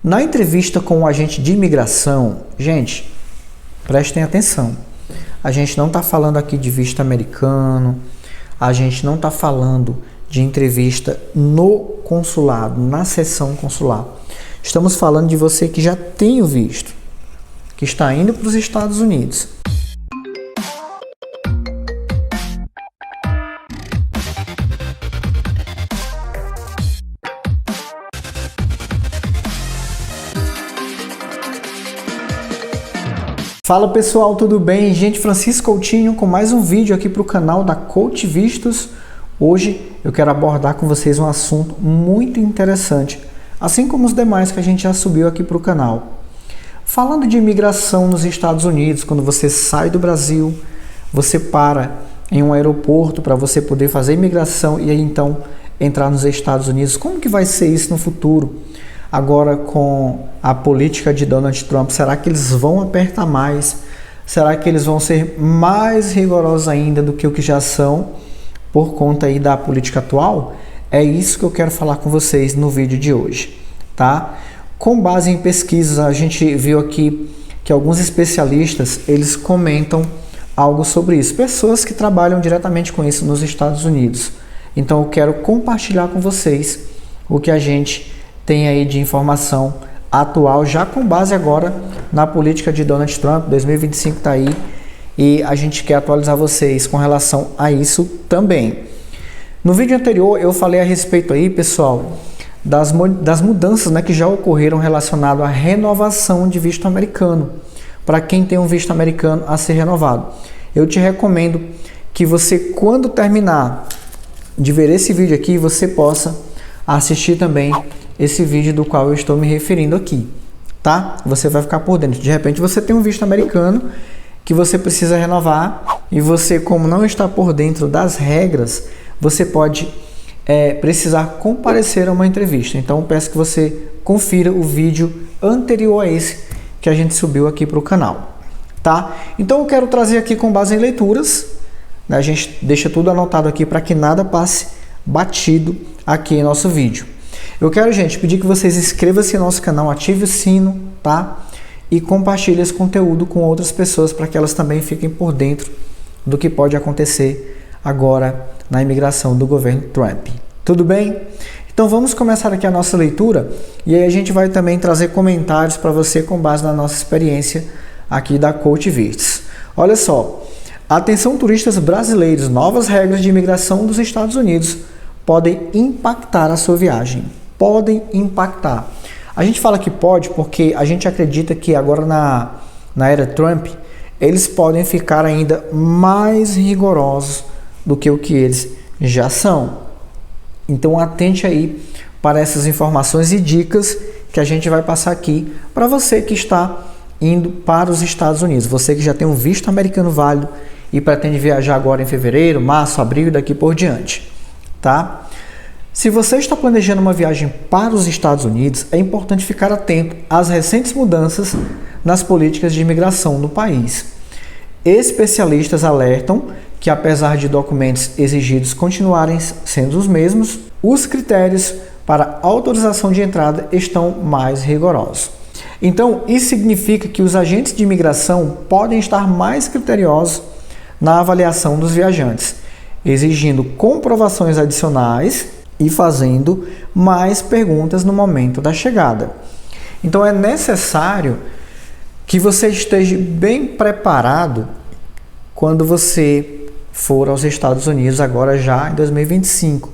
Na entrevista com o agente de imigração, gente, prestem atenção. A gente não está falando aqui de visto americano, a gente não está falando de entrevista no consulado, na seção consular. Estamos falando de você que já tem o visto, que está indo para os Estados Unidos. Fala pessoal, tudo bem? Gente, Francisco Coutinho com mais um vídeo aqui para o canal da Coach Vistos. Hoje eu quero abordar com vocês um assunto muito interessante, assim como os demais que a gente já subiu aqui para o canal. Falando de imigração nos Estados Unidos, quando você sai do Brasil, você para em um aeroporto para você poder fazer imigração e aí então entrar nos Estados Unidos. Como que vai ser isso no futuro? Agora com a política de Donald Trump, será que eles vão apertar mais? Será que eles vão ser mais rigorosos ainda do que o que já são por conta aí da política atual? É isso que eu quero falar com vocês no vídeo de hoje, tá? Com base em pesquisas, a gente viu aqui que alguns especialistas, eles comentam algo sobre isso. Pessoas que trabalham diretamente com isso nos Estados Unidos. Então eu quero compartilhar com vocês o que a gente tem aí de informação atual, já com base agora na política de Donald Trump. 2025 está aí e a gente quer atualizar vocês com relação a isso também. No vídeo anterior eu falei a respeito aí, pessoal, das mudanças, né, que já ocorreram relacionado à renovação de visto americano, para quem tem um visto americano a ser renovado. Eu te recomendo que você, quando terminar de ver esse vídeo aqui, você possa assistir também esse vídeo do qual eu estou me referindo aqui, tá? Você vai ficar por dentro. De repente você tem um visto americano que você precisa renovar e você, como não está por dentro das regras, você pode precisar comparecer a uma entrevista. Então eu peço que você confira o vídeo anterior a esse que a gente subiu aqui para o canal, tá? Então eu quero trazer aqui com base em leituras, né? A gente deixa tudo anotado aqui para que nada passe batido aqui em nosso vídeo. Eu quero, gente, pedir que vocês inscrevam-se no nosso canal, ative o sino, tá? E compartilhe esse conteúdo com outras pessoas para que elas também fiquem por dentro do que pode acontecer agora na imigração do governo Trump. Tudo bem? Então vamos começar aqui a nossa leitura e aí a gente vai também trazer comentários para você com base na nossa experiência aqui da Coach Vistos. Olha só, atenção turistas brasileiros, novas regras de imigração dos Estados Unidos podem impactar a sua viagem. Podem impactar. A gente fala que pode porque a gente acredita que agora na era Trump, eles podem ficar ainda mais rigorosos do que o que eles já são. Então atente aí para essas informações e dicas que a gente vai passar aqui para você que está indo para os Estados Unidos. Você que já tem um visto americano válido e pretende viajar agora em fevereiro, março, abril e daqui por diante, tá? Se você está planejando uma viagem para os Estados Unidos, é importante ficar atento às recentes mudanças nas políticas de imigração no país. Especialistas alertam que, apesar de documentos exigidos continuarem sendo os mesmos, os critérios para autorização de entrada estão mais rigorosos. Então, isso significa que os agentes de imigração podem estar mais criteriosos na avaliação dos viajantes, exigindo comprovações adicionais e fazendo mais perguntas no momento da chegada. Então é necessário que você esteja bem preparado quando você for aos Estados Unidos agora já em 2025.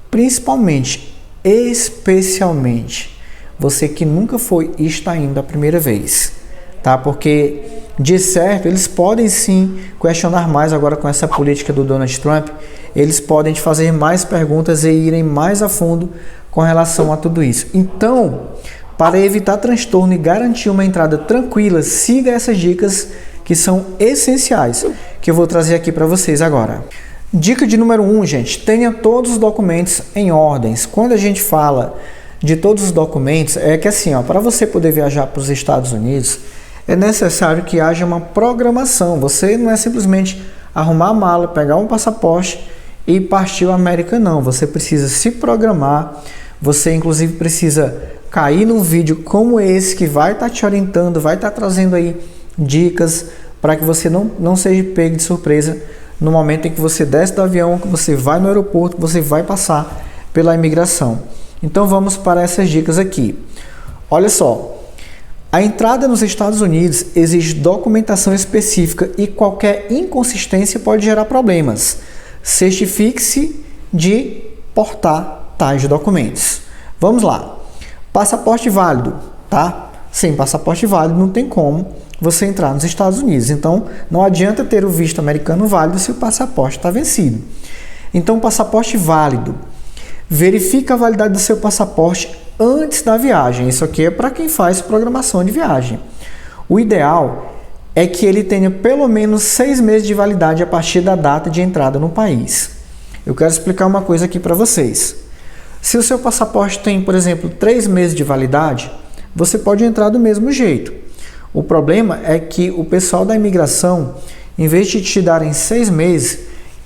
Principalmente, especialmente, você que nunca foi e está indo a primeira vez, tá? Porque de certo, eles podem sim questionar mais agora com essa política do Donald Trump. Eles podem te fazer mais perguntas e irem mais a fundo com relação a tudo isso. Então, para evitar transtorno e garantir uma entrada tranquila, siga essas dicas que são essenciais, que eu vou trazer aqui para vocês agora. Dica de número 1, gente, tenha todos os documentos em ordens. Quando a gente fala de todos os documentos, é que assim, para você poder viajar para os Estados Unidos, é necessário que haja uma programação. Você não é simplesmente arrumar a mala, pegar um passaporte e partir a América, não. Você precisa se programar, você inclusive precisa cair num vídeo como esse, que vai estar te orientando, vai estar trazendo aí dicas para que você não seja pego de surpresa no momento em que você desce do avião, que você vai no aeroporto, que você vai passar pela imigração. Então vamos para essas dicas aqui. Olha só, a entrada nos Estados Unidos exige documentação específica e qualquer inconsistência pode gerar problemas. Certifique-se de portar tais documentos. Vamos lá. Passaporte válido, tá? Sem passaporte válido não tem como você entrar nos Estados Unidos. Então, não adianta ter o visto americano válido se o passaporte está vencido. Então, passaporte válido. Verifica a validade do seu passaporte antes da viagem. Isso aqui é para quem faz programação de viagem. O ideal é que ele tenha pelo menos 6 meses de validade a partir da data de entrada no país. Eu quero explicar uma coisa aqui para vocês. Se o seu passaporte tem, por exemplo, 3 meses de validade, você pode entrar do mesmo jeito. O problema é que o pessoal da imigração, em vez de te darem 6 meses,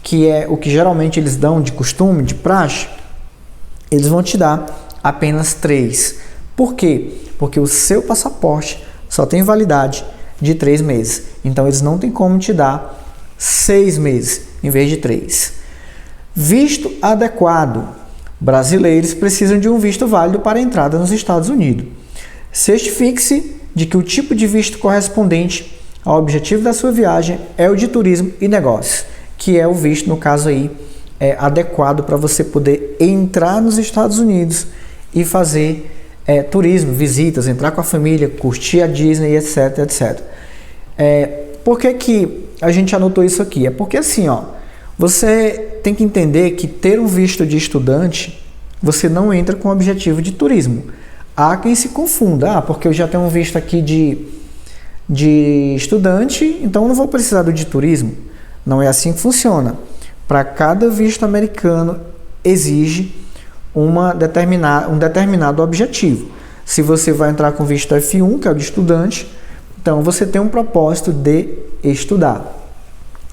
que é o que geralmente eles dão de costume, de praxe, eles vão te dar apenas 3. Por quê? Porque o seu passaporte só tem validade de 3 meses. Então, eles não têm como te dar 6 meses em vez de 3. Visto adequado. Brasileiros precisam de um visto válido para a entrada nos Estados Unidos. Certifique-se de que o tipo de visto correspondente ao objetivo da sua viagem é o de turismo e negócios, que é o visto, no caso aí, adequado para você poder entrar nos Estados Unidos e fazer turismo, visitas, entrar com a família, curtir a Disney, etc, etc. Por que a gente anotou isso aqui? É porque assim, ó, você tem que entender que ter um visto de estudante, você não entra com o objetivo de turismo. Há quem se confunda, porque eu já tenho um visto aqui de estudante, então eu não vou precisar do de turismo. Não é assim que funciona. Para cada visto americano exige um determinado objetivo. Se você vai entrar com visto F1, que é o de estudante, então você tem um propósito de estudar.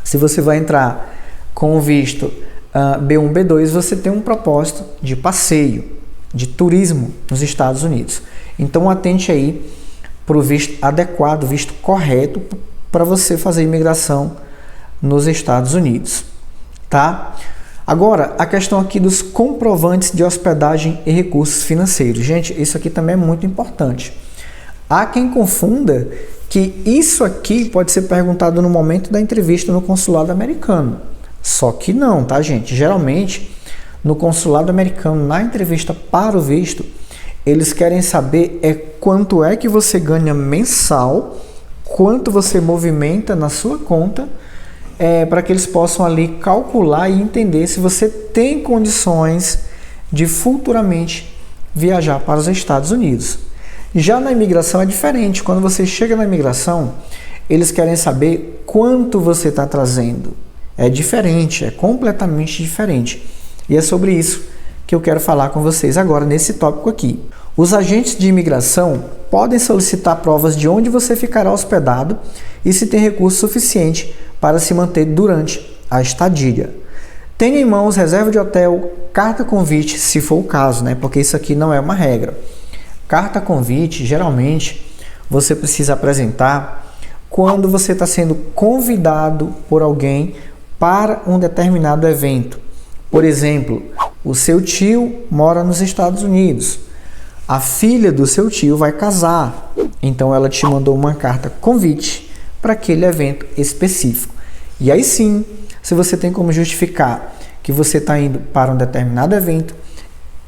Se você vai entrar com o visto B1, B2, você tem um propósito de passeio, de turismo nos Estados Unidos. Então atente aí para o visto adequado, o visto correto para você fazer imigração nos Estados Unidos. Tá? Agora, a questão aqui dos comprovantes de hospedagem e recursos financeiros. Gente, isso aqui também é muito importante. Há quem confunda que isso aqui pode ser perguntado no momento da entrevista no consulado americano. Só que não, tá, gente? Geralmente, no consulado americano, na entrevista para o visto, eles querem saber quanto é que você ganha mensal, quanto você movimenta na sua conta, para que eles possam ali calcular e entender se você tem condições de futuramente viajar para os Estados Unidos. Já na imigração é diferente. Quando você chega na imigração, eles querem saber quanto você está trazendo. É diferente, é completamente diferente. E é sobre isso que eu quero falar com vocês agora nesse tópico aqui. Os agentes de imigração podem solicitar provas de onde você ficará hospedado e se tem recurso suficiente para se manter durante a estadia. Tenha em mãos reserva de hotel, carta convite, se for o caso, né? Porque isso aqui não é uma regra. Carta convite, geralmente, você precisa apresentar quando você está sendo convidado por alguém para um determinado evento. Por exemplo, o seu tio mora nos Estados Unidos. A filha do seu tio vai casar. Então, ela te mandou uma carta convite para aquele evento específico. E aí sim, se você tem como justificar que você está indo para um determinado evento,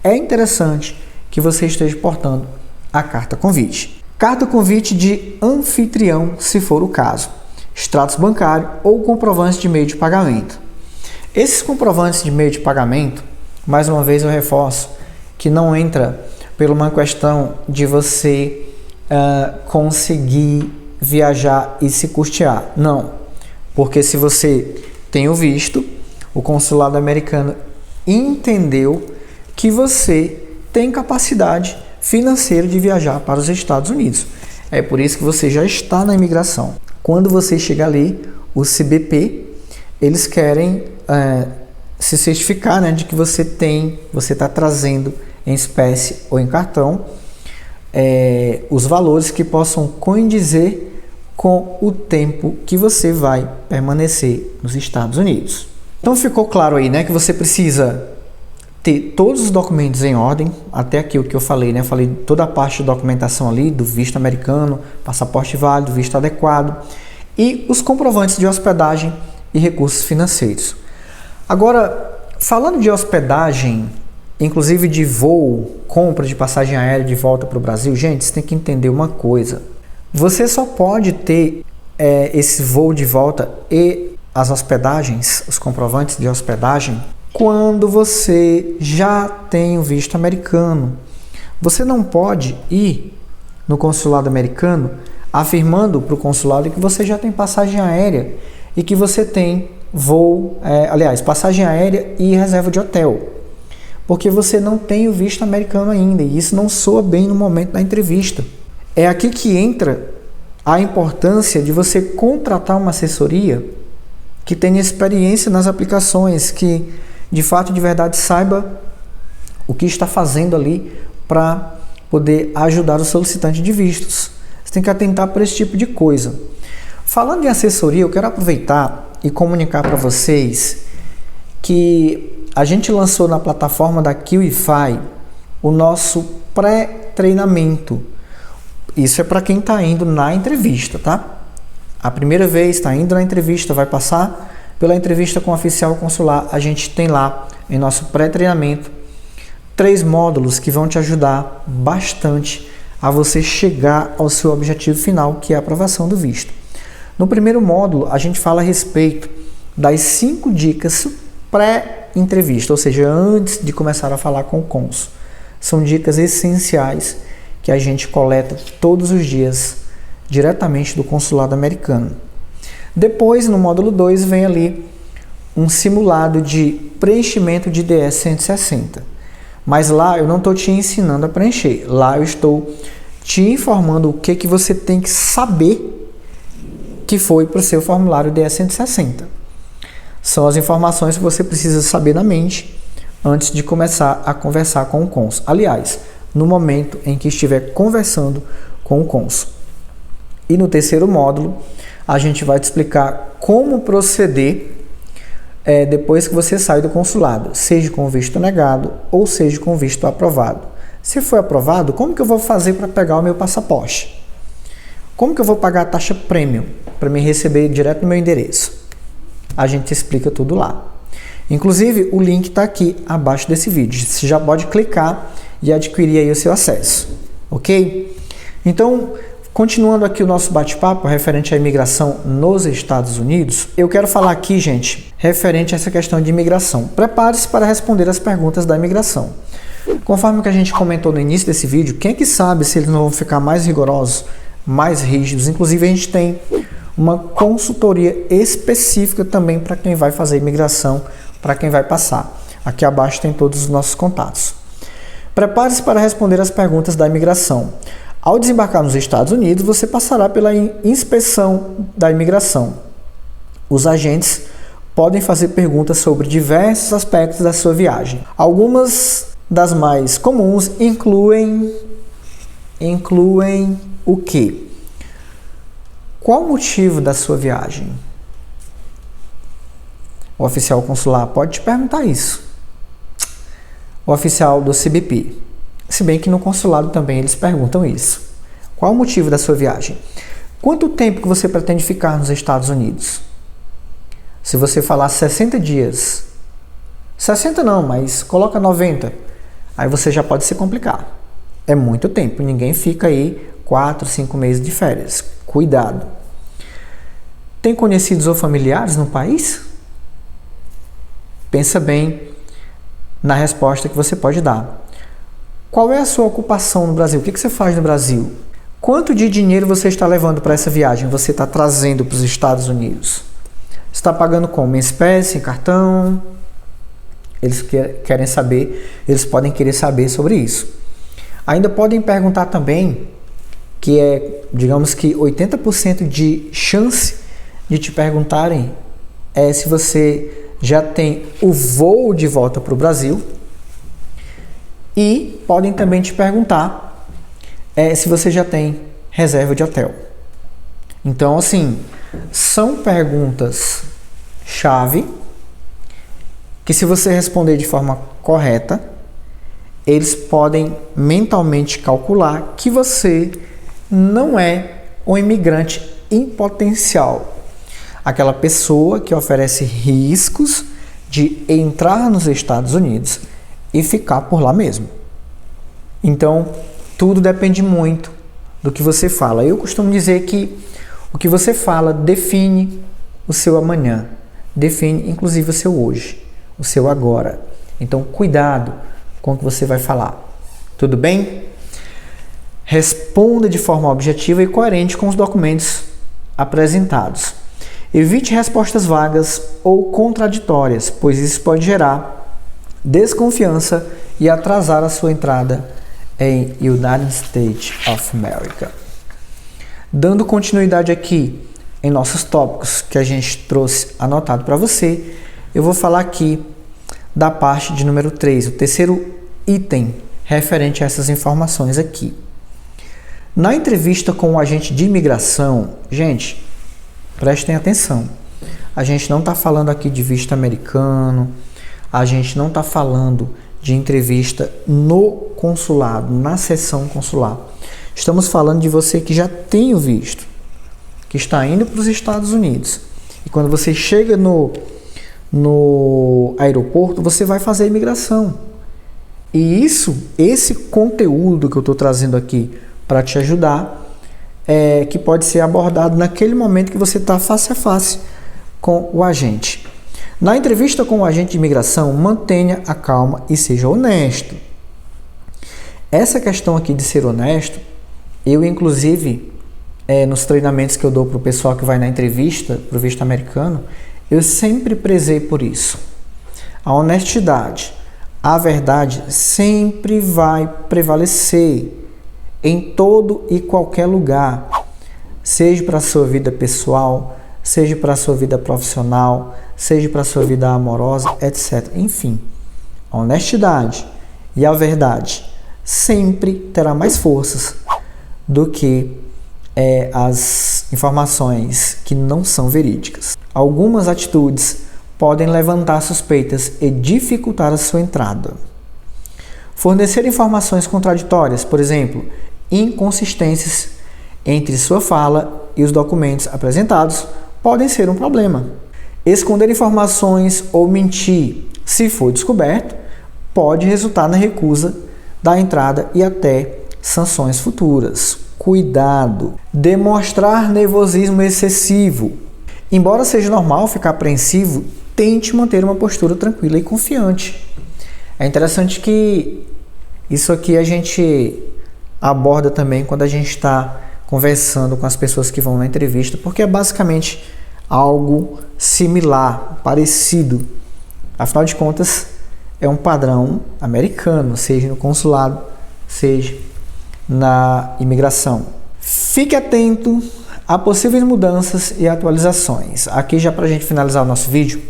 é interessante que você esteja portando a carta convite. Carta convite de anfitrião, se for o caso. Extratos bancários ou comprovantes de meio de pagamento. Esses comprovantes de meio de pagamento, mais uma vez eu reforço, que não entra por uma questão de você conseguir viajar e se custear. Não. Porque se você tem o visto, o consulado americano entendeu que você tem capacidade financeira de viajar para os Estados Unidos. É por isso que você já está na imigração. Quando você chega ali, o CBP, eles querem se certificar, né, de que você está trazendo em espécie ou em cartão os valores que possam condizer com o tempo que você vai permanecer nos Estados Unidos. Então ficou claro aí, né, que você precisa ter todos os documentos em ordem, até aqui o que eu falei, né? Eu falei toda a parte de documentação ali, do visto americano, passaporte válido, visto adequado e os comprovantes de hospedagem e recursos financeiros. Agora, falando de hospedagem, inclusive de voo, compra de passagem aérea de volta para o Brasil, gente, você tem que entender uma coisa. Você só pode ter esse voo de volta e as hospedagens, os comprovantes de hospedagem, quando você já tem o visto americano. Você não pode ir no consulado americano afirmando para o consulado que você já tem passagem aérea e que você tem voo, passagem aérea e reserva de hotel, porque você não tem o visto americano ainda e isso não soa bem no momento da entrevista. É aqui que entra a importância de você contratar uma assessoria que tenha experiência nas aplicações, que de fato, de verdade, saiba o que está fazendo ali para poder ajudar o solicitante de vistos. Você tem que atentar para esse tipo de coisa. Falando em assessoria, eu quero aproveitar e comunicar para vocês que a gente lançou na plataforma da QIFI o nosso pré-treinamento. Isso é para quem está indo na entrevista, tá? A primeira vez está indo na entrevista, vai passar pela entrevista com o oficial consular. A gente tem lá em nosso pré-treinamento 3 módulos que vão te ajudar bastante a você chegar ao seu objetivo final, que é a aprovação do visto. No primeiro módulo, a gente fala a respeito das 5 dicas pré-entrevista, ou seja, antes de começar a falar com o cônsul. São dicas essenciais que a gente coleta todos os dias diretamente do consulado americano. Depois, no módulo 2, vem ali um simulado de preenchimento de DS 160. Mas lá eu não estou te ensinando a preencher. Lá eu estou te informando o que você tem que saber que foi para o seu formulário DS 160. São as informações que você precisa saber na mente antes de começar a conversar com o cônsul. Aliás, no momento em que estiver conversando com o cônsul. E no terceiro módulo, a gente vai te explicar como proceder depois que você sai do consulado, seja com visto negado ou seja com visto aprovado. Se foi aprovado, como que eu vou fazer para pegar o meu passaporte? Como que eu vou pagar a taxa premium para me receber direto no meu endereço? A gente explica tudo lá. Inclusive, o link está aqui abaixo desse vídeo. Você já pode clicar e adquirir aí o seu acesso, ok? Então, continuando aqui o nosso bate-papo referente à imigração nos Estados Unidos, eu quero falar aqui, gente, referente a essa questão de imigração. Prepare-se para responder as perguntas da imigração. Conforme o que a gente comentou no início desse vídeo, quem é que sabe se eles não vão ficar mais rigorosos, mais rígidos? Inclusive, a gente tem uma consultoria específica também para quem vai fazer imigração, para quem vai passar. Aqui abaixo tem todos os nossos contatos. Prepare-se para responder as perguntas da imigração. Ao desembarcar nos Estados Unidos, você passará pela inspeção da imigração. Os agentes podem fazer perguntas sobre diversos aspectos da sua viagem. Algumas das mais comuns incluem o quê? Qual o motivo da sua viagem? O oficial consular pode te perguntar isso. O oficial do CBP. Se bem que no consulado também eles perguntam isso. Qual o motivo da sua viagem? Quanto tempo que você pretende ficar nos Estados Unidos? Se você falar 60 dias, 60 não, mas coloca 90, aí você já pode se complicar. É muito tempo, ninguém fica aí 4, 5 meses de férias. Cuidado. Tem conhecidos ou familiares no país? Pensa bem na resposta que você pode dar. Qual é a sua ocupação no Brasil? O que você faz no Brasil? Quanto de dinheiro você está levando para essa viagem? Você está trazendo para os Estados Unidos? Está pagando como? Em espécie, em cartão? Eles querem saber, eles podem querer saber sobre isso. Ainda podem perguntar também, que é, digamos que 80% de chance de te perguntarem se você já tem o voo de volta para o Brasil. E podem também te perguntar se você já tem reserva de hotel. Então, assim, são perguntas-chave que, se você responder de forma correta, eles podem mentalmente calcular que você não é um imigrante em potencial. Aquela pessoa que oferece riscos de entrar nos Estados Unidos e ficar por lá mesmo. Então, tudo depende muito do que você fala. Eu costumo dizer que o que você fala define o seu amanhã, define inclusive o seu hoje, o seu agora. Então, cuidado com o que você vai falar. Tudo bem? Responda de forma objetiva e coerente com os documentos apresentados. Evite respostas vagas ou contraditórias, pois isso pode gerar desconfiança e atrasar a sua entrada em United States of America. Dando continuidade aqui em nossos tópicos que a gente trouxe anotado para você, eu vou falar aqui da parte de número 3, o terceiro item referente a essas informações aqui. Na entrevista com o agente de imigração, gente, prestem atenção. A gente não está falando aqui de visto americano, a gente não está falando de entrevista no consulado, na seção consular. Estamos falando de você que já tem o visto, que está indo para os Estados Unidos. E quando você chega no aeroporto, você vai fazer a imigração. E esse conteúdo que eu estou trazendo aqui para te ajudar, que pode ser abordado naquele momento que você está face a face com o agente. Na entrevista com o agente de imigração, mantenha a calma e seja honesto. Essa questão aqui de ser honesto, eu inclusive, nos treinamentos que eu dou para o pessoal que vai na entrevista para o visto americano, eu sempre prezei por isso. A honestidade, a verdade sempre vai prevalecer em todo e qualquer lugar, seja para a sua vida pessoal, seja para a sua vida profissional, seja para a sua vida amorosa, etc. Enfim, a honestidade e a verdade sempre terá mais forças do que as informações que não são verídicas. Algumas atitudes podem levantar suspeitas e dificultar a sua entrada. Fornecer informações contraditórias, por exemplo, inconsistências entre sua fala e os documentos apresentados, podem ser um problema. Esconder informações ou mentir, se for descoberto, pode resultar na recusa da entrada e até sanções futuras. Cuidado! Demonstrar nervosismo excessivo. Embora seja normal ficar apreensivo, tente manter uma postura tranquila e confiante. É interessante que isso aqui a gente aborda também quando a gente está conversando com as pessoas que vão na entrevista, porque é basicamente algo similar, parecido. Afinal de contas, é um padrão americano, seja no consulado, seja na imigração. Fique atento a possíveis mudanças e atualizações. Aqui, já para a gente finalizar o nosso vídeo,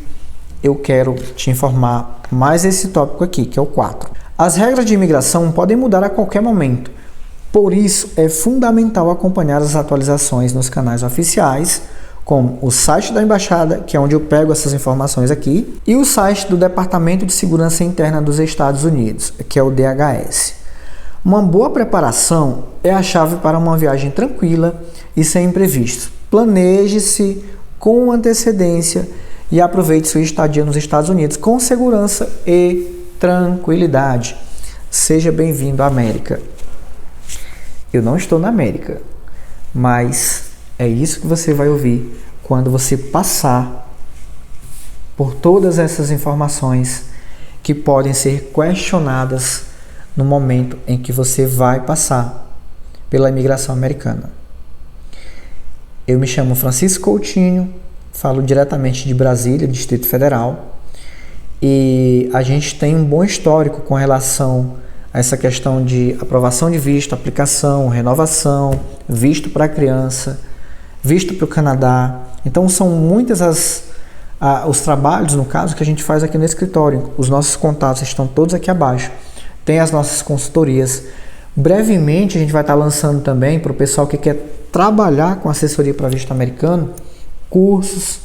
eu quero te informar mais esse tópico aqui, que é o 4. As regras de imigração podem mudar a qualquer momento, por isso é fundamental acompanhar as atualizações nos canais oficiais, como o site da Embaixada, que é onde eu pego essas informações aqui, e o site do Departamento de Segurança Interna dos Estados Unidos, que é o DHS. Uma boa preparação é a chave para uma viagem tranquila e sem imprevistos. Planeje-se com antecedência e aproveite sua estadia nos Estados Unidos com segurança e tranquilidade. Seja bem-vindo à América. Eu não estou na América, mas é isso que você vai ouvir quando você passar por todas essas informações que podem ser questionadas no momento em que você vai passar pela imigração americana. Eu me chamo Francisco Coutinho, falo diretamente de Brasília, Distrito Federal, e a gente tem um bom histórico com relação a essa questão de aprovação de visto, aplicação, renovação, visto para criança, visto para o Canadá. Então são muitas os trabalhos, no caso, que a gente faz aqui no escritório. Os nossos contatos estão todos aqui abaixo. Tem as nossas consultorias, Brevemente a gente vai estar lançando também para o pessoal que quer trabalhar com assessoria para visto americano, cursos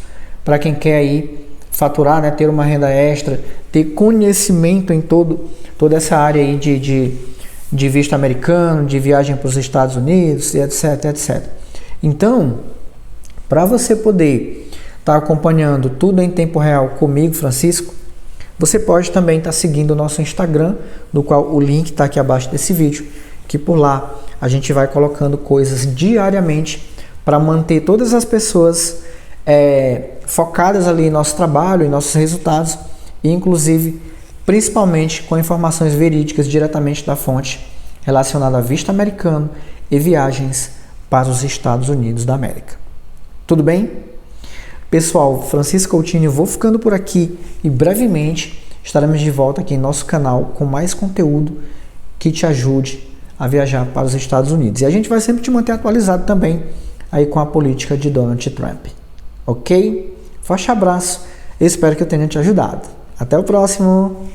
para quem quer aí faturar, né, ter uma renda extra, ter conhecimento em toda essa área aí de visto americano, de viagem para os Estados Unidos, etc, etc. Então, para você poder estar acompanhando tudo em tempo real comigo, Francisco, você pode também estar seguindo o nosso Instagram, no qual o link está aqui abaixo desse vídeo, que por lá a gente vai colocando coisas diariamente para manter todas as pessoas focadas ali em nosso trabalho, em nossos resultados, e inclusive, principalmente com informações verídicas diretamente da fonte relacionada a visto americano e viagens para os Estados Unidos da América. Tudo bem? Pessoal, Francisco Coutinho, vou ficando por aqui e brevemente estaremos de volta aqui em nosso canal com mais conteúdo que te ajude a viajar para os Estados Unidos. E a gente vai sempre te manter atualizado também aí com a política de Donald Trump. Ok? Forte abraço, espero que eu tenha te ajudado. Até o próximo!